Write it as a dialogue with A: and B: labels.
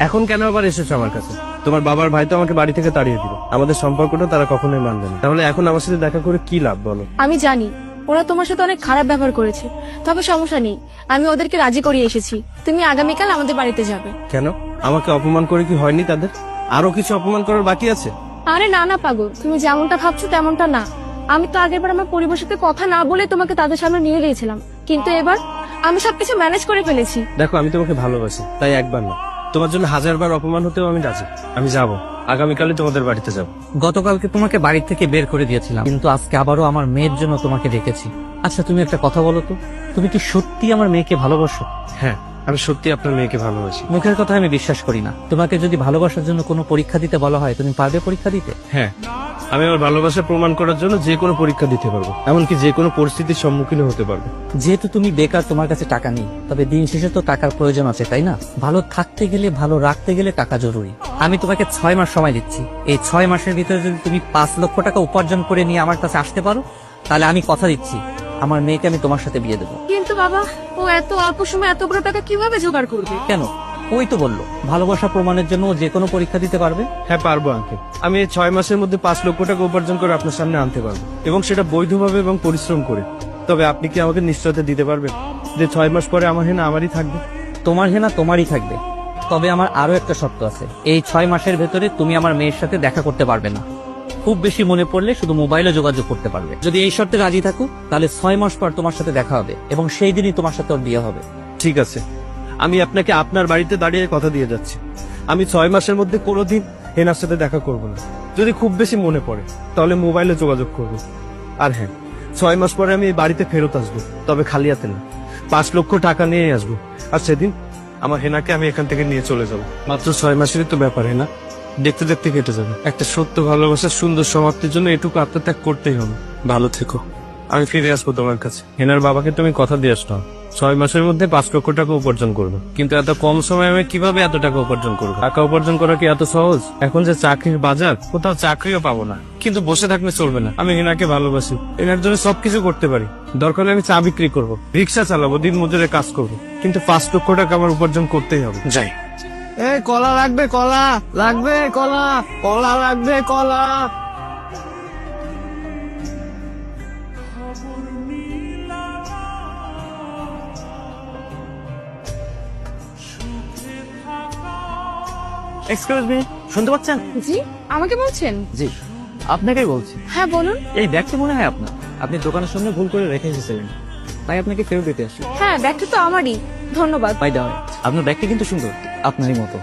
A: এখন কেন আবার এসেছো আমার কাছে? তোমার বাবার ভাই তো আমাকে বাড়ি থেকে তাড়িয়ে দিল, আমাদের সম্পর্কটা তারা কখনোই মানবে না। তাহলে এখন আমার সাথে দেখা করে কি লাভ বলো?
B: আমি জানি ওরা তোমার সাথে অনেক খারাপ ব্যবহার করেছে, তবে সমস্যা নেই, আমি ওদেরকে রাজি করিয়ে এসেছি। তুমি আগামীকাল আমাদের বাড়িতে যাবে।
A: কেন? আমাকে অপমান করে কি হয়নি তাদের? আরো কিছু অপমান করার বাকি আছে?
B: আরে না না পাগল, তুমি যেমনটা ভাবছো তেমনটা না। আমি তো আগেরবার আমার পরিবারের সাথে কথা না বলে তোমাকে তাদের সামনে নিয়ে গিয়েছিলাম, কিন্তু এবার আমি সবকিছু ম্যানেজ করে ফেলেছি।
A: দেখো, আমি তোমাকে ভালোবাসি, তাই একবার না, তোমার জন্য 1000বার অপমান হতেও আমি রাজি। আমি যাব, আগামীকালই তোমাদের বাড়িতে যাব।
C: গতকালকে তোমাকে বাড়ি থেকে বের করে দিয়েছিলাম, কিন্তু আজকে আবারও আমার মেয়ের জন্য তোমাকে ডেকেছি। আচ্ছা তুমি একটা কথা বলো তো, তুমি কি সত্যি আমার মেয়েকে ভালোবাসো?
A: হ্যাঁ, আমি সত্যি আপনার মেয়েকে ভালোবাসি।
C: মুখের কথা আমি বিশ্বাস করি না। তোমাকে যদি ভালোবাসার জন্য কোনো পরীক্ষা দিতে বলা হয়, তুমি পারবে পরীক্ষা দিতে?
A: হ্যাঁ, আমি আমার ভালোবাসা প্রমাণ করার জন্য যে কোনো পরীক্ষা দিতে পারবো, এমনকি যে কোনো পরিস্থিতির সম্মুখীন হতে পারবো।
C: যেহেতু তুমি বেকার, তোমার কাছে টাকা নেই, তবে দিন শেষে তো টাকার প্রয়োজন আছে, তাই না? ভালো থাকতে গেলে, ভালো রাখতে গেলে টাকা জরুরি। আমি তোমাকে 6 মাস সময় দিচ্ছি। এই 6 মাসের ভিতরে যদি তুমি 5 লক্ষ টাকা উপার্জন করে নিয়ে আমার কাছে আসতে পারো, তাহলে আমি কথা দিচ্ছি আমার মেয়েকে আমি তোমার সাথে বিয়ে দেবো।
B: কিন্তু বাবা, ও এত অল্প সময় এতগুলো টাকা কিভাবে জোগাড় করবে?
C: কেন? ওই তো বললো ভালোবাসা প্রমাণের জন্য ও যে কোনো পরীক্ষা দিতে পারবে।
A: হ্যাঁ পারবো আঙ্কেল, আমি এই 6 মাসের মধ্যে 5 লক্ষ টাকা উপার্জন করে আপনার সামনে আনতে পারবো, এবং সেটা বৈধভাবে এবং পরিশ্রম করে। তবে আপনি কি আমাকে নিশ্চয়তা দিতে পারবেন যে 6 মাস পরে আমার হেনা আমারই থাকবে?
C: তোমার হেনা তোমারই থাকবে, তবে আমার আরো একটা শর্ত আছে। এই 6 মাসের ভেতরে তুমি আমার মেয়ের সাথে দেখা করতে পারবে না। খুব বেশি মনে পড়লে শুধু মোবাইলে যোগাযোগ করতে পারবে। যদি এই শর্তে রাজি থাকো, তাহলে 6 মাস পর তোমার সাথে দেখা হবে, এবং সেই দিনই তোমার সাথে ওর বিয়ে হবে।
A: ঠিক আছে, আমি আপনাকে আপনার বাড়িতে দাঁড়িয়ে কথা দিয়ে যাচ্ছি, আমি 6 মাসের মধ্যে কোনোদিন হেনার সাথে দেখা করব না। যদি খুব বেশি মনে পড়ে তাহলে মোবাইলে যোগাযোগ করব। আর হ্যাঁ, 6 মাস পরে আমি এই বাড়িতে ফেরত আসবো, তবে খালি হাতে না, 5 লক্ষ টাকা নিয়ে আসবো। আর সেদিন আমার হেনাকে আমি এখান থেকে নিয়ে চলে যাব। মাত্র 6 মাসেরই তো ব্যাপার, হেনা দেখতে দেখতে কেটে যাবে। একটা সত্য ভালোবাসার সুন্দর সমাপ্তির জন্য এটুকু আত্মত্যাগ করতেই হবে। ভালো থেকো, আমি ফিরে আসবো তোমার কাছে। হেনার বাবাকে তুমি কথা দিয়ে আসতো 6 মাসের মধ্যে 5 লক্ষ টাকা উপার্জন করবো, কিন্তু এত কম সময়ে আমি কিভাবে এত টাকা উপার্জন করবো? টাকা উপার্জন করা কি এত সহজ? এখন যে চাকরির বাজার, কোথাও চাকরিও পাবো না। কিন্তু বসে থাকলে চলবে না, আমি হেনাকে ভালোবাসি, হেনার জন্য সবকিছু করতে পারি। দরকার হলে আমি চা বিক্রি করবো, রিক্সা চালাবো, দিন মজুরে কাজ করবো, কিন্তু 5 লক্ষ টাকা আমার উপার্জন করতেই হবে। যাই। কলা লাগবে, কলা লাগবে, কলা কলা লাগবে, কলা।
C: এক্সকিউজ মি, শুনতে পাচ্ছেন?
B: জি, আমাকে বলছেন?
C: জি, আপনাকেই বলছি।
B: হ্যাঁ বলুন।
C: এই ব্যাগটি মনে হয় আপনার। আপনি দোকানের সামনে ভুল করে রেখে এসেছিলেন, তাই আপনাকে ফেরত দিতে আসি।
B: হ্যাঁ, ব্যাগটা তো আমারই, ধন্যবাদ।
C: বাই দ্য ওয়ে, আপনার ব্যাগটি কিন্তু সুন্দর, আপনারই মতো।